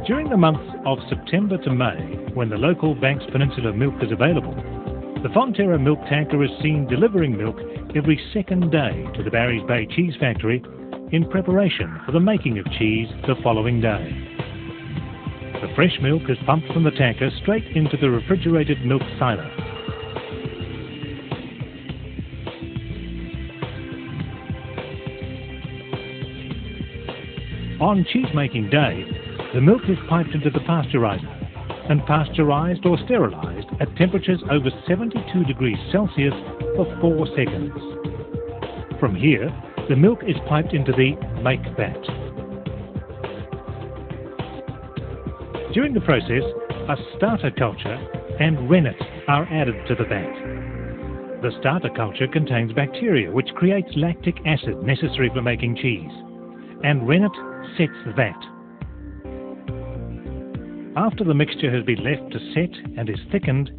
During the months of September to May, when the local Banks Peninsula milk is available, the Fonterra milk tanker is seen delivering milk every second day to the Barry's Bay Cheese Factory in preparation for the making of cheese the following day. The fresh milk is pumped from the tanker straight into the refrigerated milk silo. On cheese-making day, the milk is piped into the pasteurizer and pasteurized or sterilized at temperatures over 72 degrees Celsius for 4 seconds. From here, the milk is piped into the make vat. During the process, a starter culture and rennet are added to the vat. The starter culture contains bacteria which creates lactic acid necessary for making cheese, and rennet sets the vat. After the mixture has been left to set and is thickened,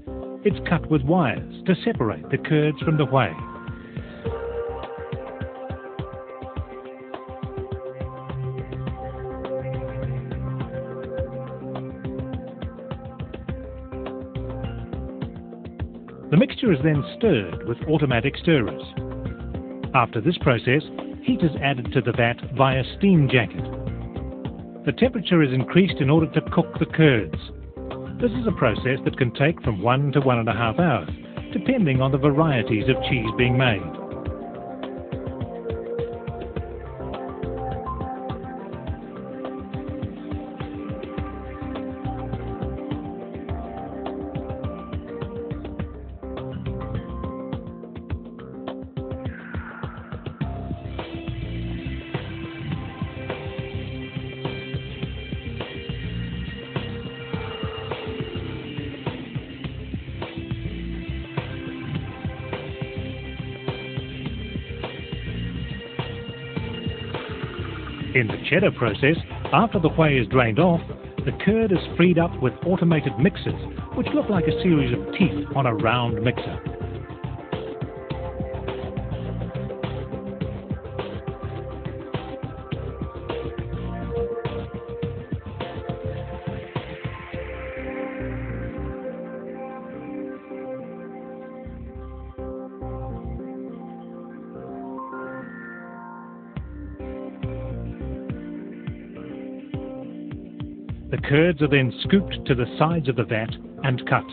it's cut with wires to separate the curds from the whey. The mixture is then stirred with automatic stirrers. After this process, heat is added to the vat via steam jacket. The temperature is increased in order to cook the curds. This is a process that can take from 1 to 1.5 hours, depending on the varieties of cheese being made. In the cheddar process, after the whey is drained off, the curd is freed up with automated mixers, which look like a series of teeth on a round mixer. The curds are then scooped to the sides of the vat and cut.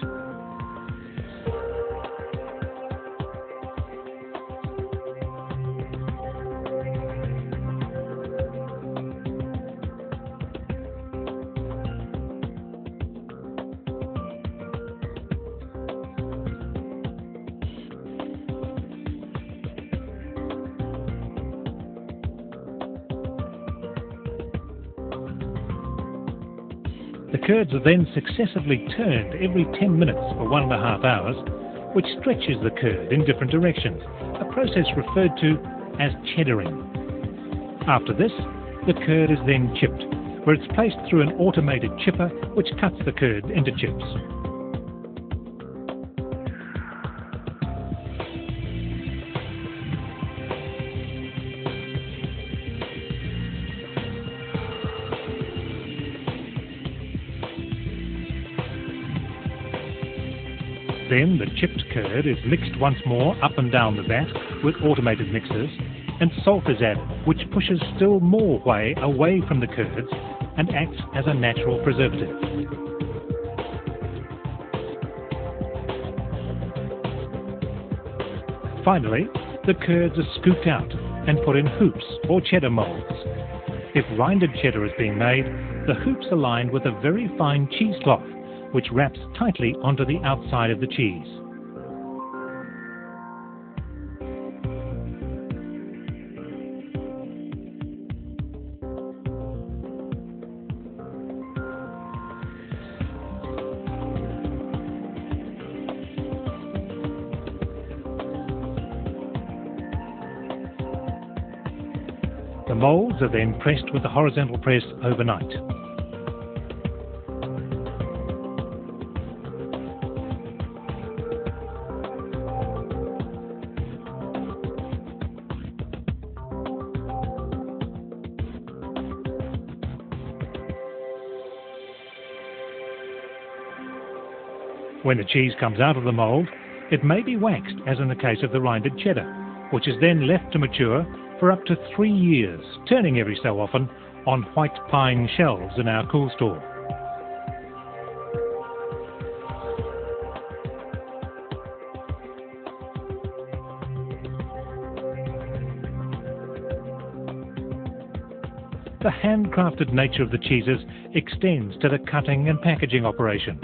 The curds are then successively turned every 10 minutes for 1.5 hours, which stretches the curd in different directions, a process referred to as cheddaring. After this, the curd is then chipped, where it's placed through an automated chipper which cuts the curd into chips. Then the chipped curd is mixed once more up and down the vat with automated mixers, and salt is added, which pushes still more whey away from the curds and acts as a natural preservative. Finally, the curds are scooped out and put in hoops or cheddar molds. If rinded cheddar is being made, the hoops are lined with a very fine cheesecloth, which wraps tightly onto the outside of the cheese. The molds are then pressed with a horizontal press overnight. When the cheese comes out of the mould, it may be waxed, as in the case of the rinded cheddar, which is then left to mature for up to 3 years, turning every so often on white pine shelves in our cool store. The handcrafted nature of the cheeses extends to the cutting and packaging operation,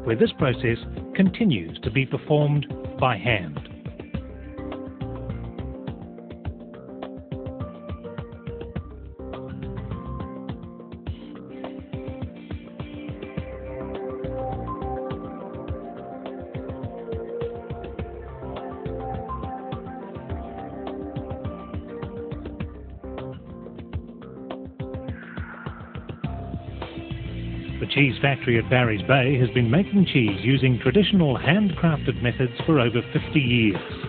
where this process continues to be performed by hand. The cheese factory at Barry's Bay has been making cheese using traditional handcrafted methods for over 50 years.